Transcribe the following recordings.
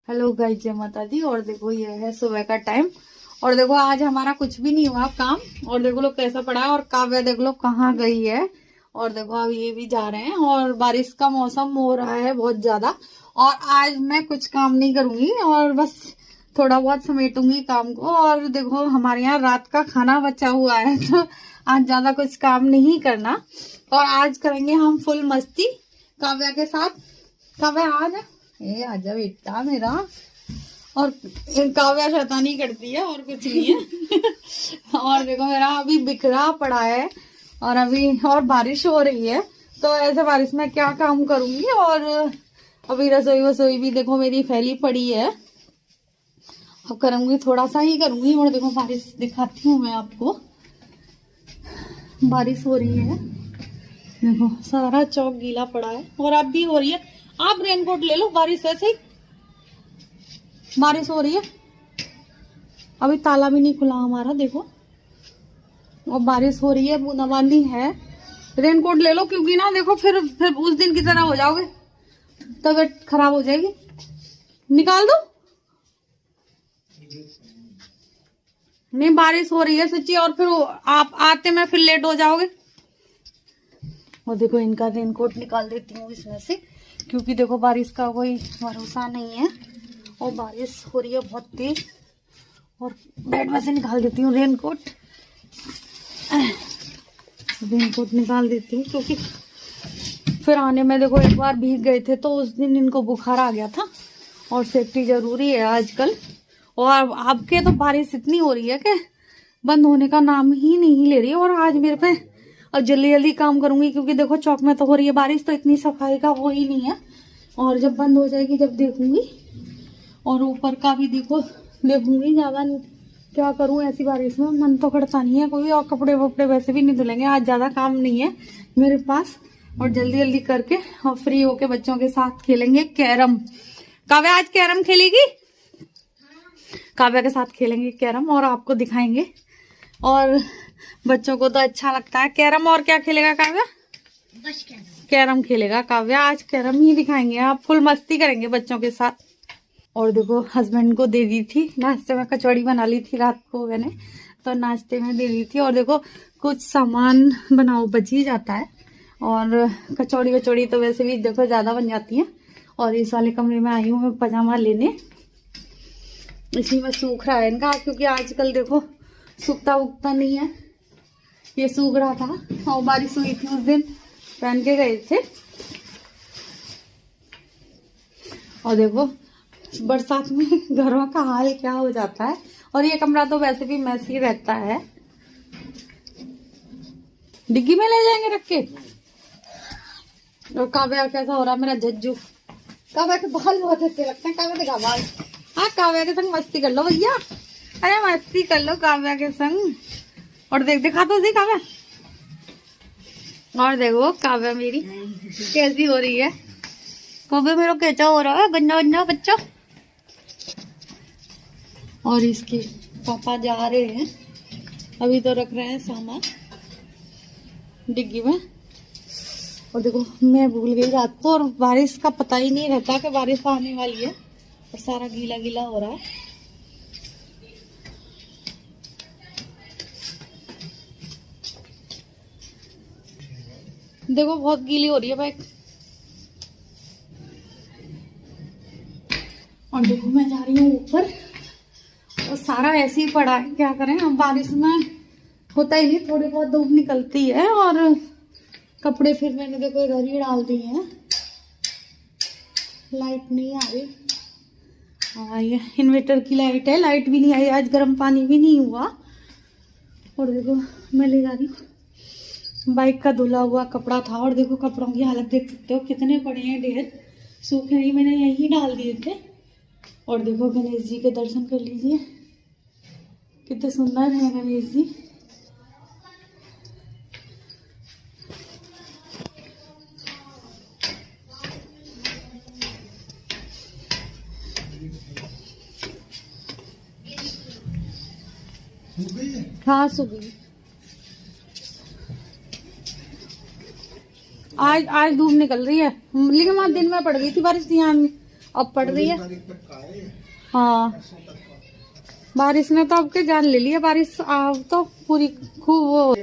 Hello guys, जय माता दी। और देखो ये है सुबह का टाइम। और देखो आज हमारा कुछ भी नहीं हुआ काम। और देखो लो कैसा पड़ा है। और काव्या देख लो कहाँ गई है। और देखो अब ये भी जा रहे हैं। और बारिश का मौसम हो रहा है बहुत ज्यादा। और आज मैं कुछ काम नहीं करूंगी और बस थोड़ा बहुत समेटूंगी काम को। और देखो हमारे यहाँ रात का खाना बचा हुआ है तो आज ज्यादा कुछ काम नहीं करना। और आज करेंगे हम फुल मस्ती काव्या के साथ। काव्या आज ए आजा बेटा मेरा। और काव्या शैतानी करती है और कुछ नहीं है। और देखो मेरा अभी बिखरा पड़ा है और अभी और बारिश हो रही है तो ऐसे बारिश में क्या काम करूंगी। और अभी रसोई वसोई भी देखो मेरी फैली पड़ी है। अब करूंगी थोड़ा सा ही करूंगी। और देखो बारिश दिखाती हूँ मैं आपको। बारिश हो रही है, देखो सारा चौक गीला पड़ा है और अब भी हो रही है। आप रेनकोट ले लो, बारिश ऐसे ही बारिश हो रही है। अभी ताला भी नहीं खुला हमारा देखो। और बारिश हो रही है, बूंदाबांदी है। रेनकोट ले लो क्योंकि ना देखो फिर उस दिन की तरह हो जाओगे, तबीयत खराब हो जाएगी। निकाल दो। नहीं बारिश हो रही है सच्ची। और फिर आप आते में फिर लेट हो जाओगे। और देखो इनका रेनकोट निकाल देती हूँ इसमें से क्योंकि देखो बारिश का कोई भरोसा नहीं है। और बारिश हो रही है बहुत तेज। और बेड में से निकाल देती हूँ रेनकोट। रेनकोट निकाल देती हूँ क्योंकि फिर आने में देखो एक बार भीग गए थे तो उस दिन इनको बुखार आ गया था। और सेफ्टी जरूरी है आजकल। और आपके तो बारिश इतनी हो रही है कि बंद होने का नाम ही नहीं ले रही। और आज मेरे पे और जल्दी जल्दी काम करूंगी क्योंकि देखो चौक में तो हो रही है बारिश तो इतनी सफाई का वो ही नहीं है। और जब बंद हो जाएगी जब देखूंगी। और ऊपर का भी देखो देखूंगी। ज्यादा क्या करूं ऐसी बारिश में, मन तो करता नहीं है कोई। और कपड़े वपड़े वैसे भी नहीं धुलेंगे। आज ज्यादा काम नहीं है मेरे पास। और जल्दी जल्दी करके और फ्री होके बच्चों के साथ खेलेंगे कैरम। काव्या आज कैरम खेलेगी। काव्या के साथ खेलेंगे कैरम और आपको दिखाएंगे। और बच्चों को तो अच्छा लगता है कैरम। और क्या खेलेगा काव्या? बस कैरम खेलेगा काव्या। आज कैरम ही दिखाएंगे। आप फुल मस्ती करेंगे बच्चों के साथ। और देखो हस्बैंड को दे दी थी नाश्ते में, कचौड़ी बना ली थी रात को मैंने तो नाश्ते में दे दी थी। और देखो कुछ सामान बनाओ बच ही जाता है। और कचौड़ी वचौड़ी तो वैसे भी देखो ज्यादा बन जाती है। और इस वाले कमरे में आई हूँ मैं पजामा लेने। इसी में सूख रहा है इनका क्योंकि आजकल देखो सूखता उगता नहीं है। ये सूख रहा था और बारिश हुई थी उस दिन पहन के गए थे। और देखो बरसात में घरों का हाल क्या हो जाता है। और ये कमरा तो वैसे भी मैसी रहता है। डिग्गी में ले जाएंगे रख के। और काव्या कैसा हो रहा है मेरा झज्जू। काव्या के बाल बहुत अच्छे लगते हैं। काव्या दिखा बाल। हाँ काव्या के संग मस्ती कर लो भैया। अरे मस्ती कर लो काव्या के संग। और दिखा तो सी काव्या। और देखो काव्या मेरी कैसी हो रही है। काव्या मेरा कैसा हो रहा है गंजा गंजा बच्चा। और इसके पापा जा रहे हैं। अभी तो रख रहे हैं सामान डिग्गी में। और देखो मैं भूल गई रात को। और बारिश का पता ही नहीं रहता कि बारिश आने वाली है। और सारा गीला गीला हो रहा है। देखो बहुत गीली हो रही है बाइक। और देखो मैं जा रही हूँ ऊपर। और सारा ऐसे ही पड़ा है, क्या करें। अब बारिश में होता ही नहीं, थोड़ी बहुत धूप निकलती है। और कपड़े फिर मैंने देखो इधर ही डाल दिए हैं। लाइट नहीं आ रही। ये इन्वर्टर की लाइट है, लाइट भी नहीं आई आज। गर्म पानी भी नहीं हुआ। और देखो मैं ले जा रही हूँ। बाइक का धुला हुआ कपड़ा था। और देखो कपड़ों की हालत देख सकते हो कितने पड़े हैं ढेर। सूखे नहीं, मैंने यही डाल दिए थे। और देखो गणेश जी के दर्शन कर लीजिए कितने सुंदर है गणेश जी। हाँ सुबह आज धूप निकल रही है। लेकिन वहां दिन में पड़ गई थी बारिश, यहाँ अब पड़ रही है। हाँ, बारिश ने तो आपके जान ले लिया। बारिश तो पूरी खूब वो,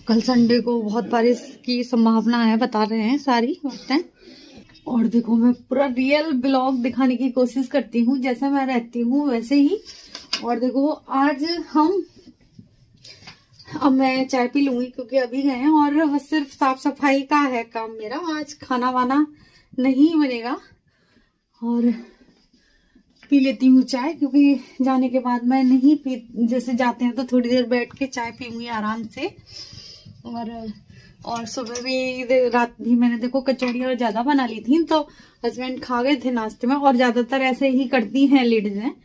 कल संडे को बहुत बारिश की संभावना है, बता रहे हैं सारी बातें। और देखो मैं पूरा रियल ब्लॉग दिखाने की कोशिश करती हूँ, जैसे मैं रहती हूँ वैसे ही। और देखो आज अब मैं चाय पी लूंगी क्योंकि अभी गए हैं, और बस सिर्फ साफ सफाई का है काम मेरा। आज खाना वाना नहीं बनेगा, और पी लेती हूँ चाय, क्योंकि जाने के बाद मैं नहीं पी, जैसे जाते हैं तो थोड़ी देर बैठ के चाय पीऊंगी आराम से। और सुबह भी रात भी मैंने देखो कचौड़ियाँ ज्यादा बना ली थी, तो हस्बैंड खा गए थे नाश्ते में। और ज्यादातर ऐसे ही करती हैं लेडीज हैं,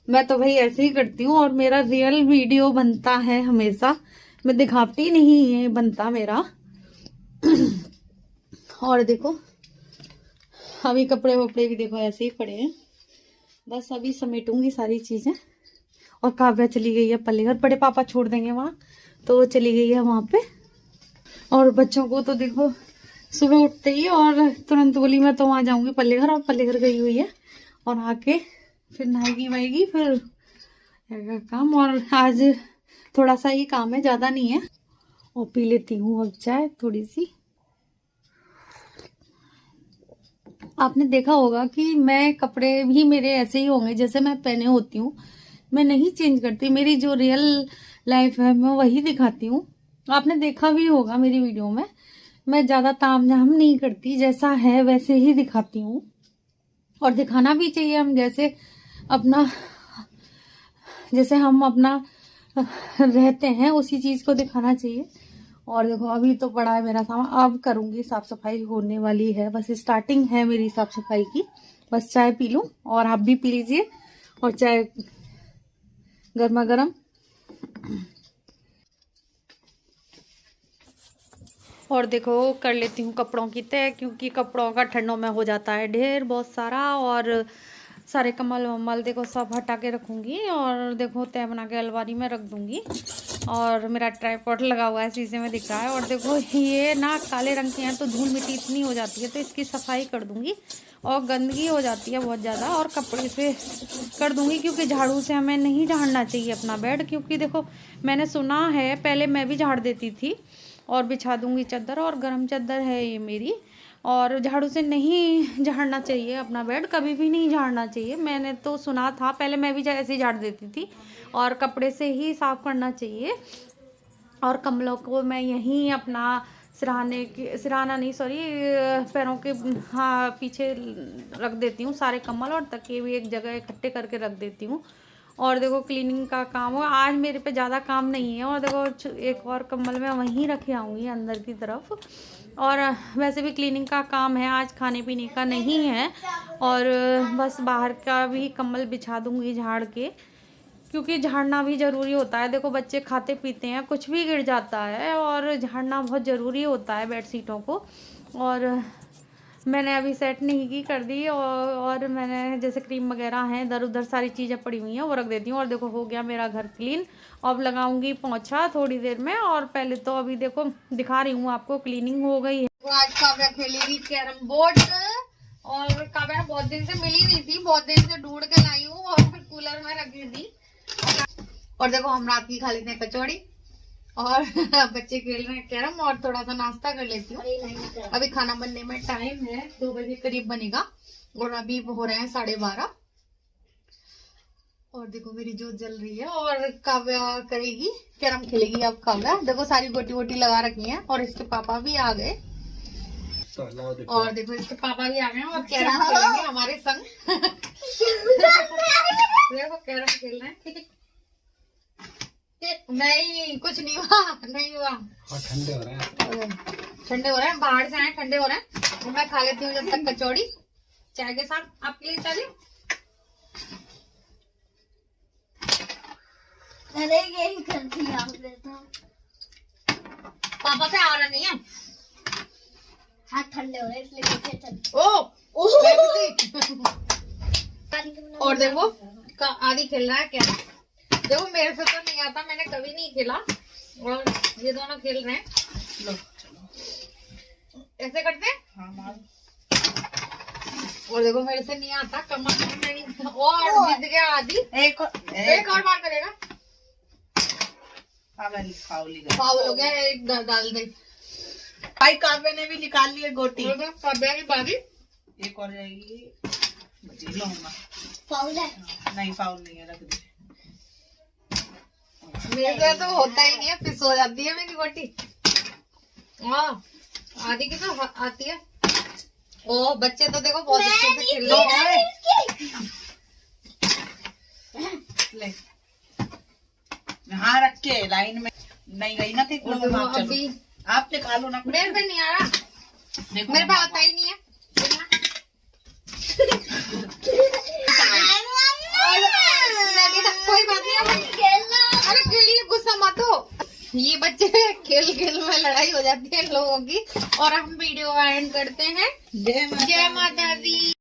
मैं तो भाई ऐसे ही करती हूँ। और मेरा रियल वीडियो बनता है हमेशा, मैं दिखावटी नहीं है बनता मेरा। और देखो अभी कपड़े वपड़े भी देखो ऐसे ही पड़े हैं, बस अभी समेटूंगी सारी चीजें। और काव्या चली गई है पल्ले घर, बड़े पापा छोड़ देंगे वहाँ, तो चली गई है वहां पे। और बच्चों को तो देखो सुबह उठते ही और तुरंत बोली मैं तो वहां जाऊंगी पल्ले घर, और पल्ले घर गई हुई है। और आके फिर नहाएगी वाएगी, फिर काम। और आज थोड़ा सा ही काम है, ज्यादा नहीं है। और पी लेती हूँ अब चाय थोड़ी सी। आपने देखा होगा कि मैं कपड़े भी मेरे ऐसे ही होंगे जैसे मैं पहने होती हूँ, मैं नहीं चेंज करती। मेरी जो रियल लाइफ है मैं वही दिखाती हूँ। आपने देखा भी होगा मेरी वीडियो में, मैं ज्यादा ताम झाम नहीं करती, जैसा है वैसे ही दिखाती हूँ। और दिखाना भी चाहिए, हम जैसे हम अपना रहते हैं उसी चीज को दिखाना चाहिए। और देखो अभी तो पड़ा है मेरा सामान, अब करूंगी साफ सफाई, होने वाली है, बस स्टार्टिंग है मेरी साफ सफाई की। बस चाय पी लूं, और आप भी पी लीजिए, और चाय गर्मा गर्म। और देखो कर लेती हूँ कपड़ों की तय, क्योंकि कपड़ों का ठंडों में हो जाता है ढेर बहुत सारा। और सारे कमल वमल देखो सब हटा के रखूंगी, और देखो तय बना के अलमारी में रख दूंगी। और मेरा ट्राइपॉड लगा हुआ है, शीशे में दिख रहा है। और देखो ये ना काले रंग के हैं, तो धूल मिट्टी इतनी हो जाती है, तो इसकी सफाई कर दूंगी। और गंदगी हो जाती है बहुत ज़्यादा, और कपड़े से कर दूंगी, क्योंकि झाड़ू से हमें नहीं झाड़ना चाहिए अपना बेड। क्योंकि देखो मैंने सुना है, पहले मैं भी झाड़ देती थी, और बिछा दूंगी चादर, और गर्म चादर है ये मेरी। और झाड़ू से नहीं झाड़ना चाहिए अपना बेड, कभी भी नहीं झाड़ना चाहिए। मैंने तो सुना था, पहले मैं भी ऐसे ही झाड़ देती थी, और कपड़े से ही साफ करना चाहिए। और कमलों को मैं यहीं अपना पैरों के पीछे रख देती हूँ सारे कमल, और तकिए भी एक जगह इकट्ठे करके रख देती हूँ। और देखो क्लीनिंग का काम हो, आज मेरे पे ज़्यादा काम नहीं है। और देखो एक और कम्बल मैं वहीं रखे आऊँगी अंदर की तरफ। और वैसे भी क्लीनिंग का काम है, आज खाने पीने का नहीं है। और बस बाहर का भी कम्बल बिछा दूँगी झाड़ के, क्योंकि झाड़ना भी ज़रूरी होता है। देखो बच्चे खाते पीते हैं, कुछ भी गिर जाता है, और झाड़ना बहुत ज़रूरी होता है बेडशीटों को। और मैंने अभी सेट नहीं की, कर दी। और मैंने जैसे क्रीम वगैरह हैं, इधर उधर सारी चीज़ें पड़ी हुई हैं, वो रख देती हूँ। और देखो हो गया मेरा घर क्लीन। अब लगाऊंगी पोंछा थोड़ी देर में। और पहले तो अभी देखो दिखा रही हूँ आपको, क्लीनिंग हो गई है। तो आज काव्या खेलेगी कैरम बोर्ड, और काव्या बहुत दिन से मिली नहीं थी, बहुत दिन से ढूंढ के लाई हूँ, और फिर कूलर में रखी थी। और देखो हम रात की खा लेते हैं कचौड़ी, और बच्चे खेल रहे हैं कैरम, और थोड़ा सा नाश्ता कर लेती हूँ। अभी खाना बनने में टाइम है, 2 बजे करीब बनेगा, और अभी हो रहे हैं 12:30। और देखो मेरी जोत जल रही है, और काव्या करेगी कैरम, खेलेगी अब काव्या। देखो सारी गोटी वोटी लगा रखी है, और इसके पापा भी आ गए। और देखो इसके पापा भी आ गए, और कैरम खेलेंगे हमारे संग। देखो कैरम खेल रहे हैं। नहीं कुछ नहीं हुआ, नहीं हुआ। ठंडे हो रहे हैं, बाहर से आए, ठंडे हो रहे हैं। तो मैं खा लेती हूँ जब तक कचौड़ी चाय के साथ। आपके लिए चलिए। अरे यही करती है आपने तो। पापा से आ रहा नहीं है, हाथ ठंडे हो रहे इसलिए चल। और देखो आदि खेल रहा है क्या। देखो मेरे से तो नहीं आता, मैंने कभी नहीं खेला, और ये दोनों खेल रहे हैं। लो ऐसे करते हैं। हाँ, और देखो मेरे से नहीं आता कमर नहीं, और जीत गया आदि। एक और बार करेगा, फाउल हो गया, एक डाल दे। भाई काव्य ने भी निकाल लिया गोटी। काव्या की बारी, एक और जाएगी। फाउल है? नहीं फाउल नहीं है, रख दे। मेरे से तो होता ही नहीं है, फिर सो जाती है मेरी गोटी। हाँ आदि की तो आती है। ओ बच्चे तो देखो बहुत अच्छे से खेल रहे हैं। ले हाँ रख के लाइन में नहीं गई ना थी। अभी आप निकालो खा लो ना। मेरे पे नहीं आ रहा, मेरे पे आता ही नहीं है। कोई बात नहीं, अरे खेलिए, गुस्सा मत हो। ये बच्चे खेल खेल में लड़ाई हो जाती है लोगों की। और हम वीडियो एंड करते हैं। जय माता दी।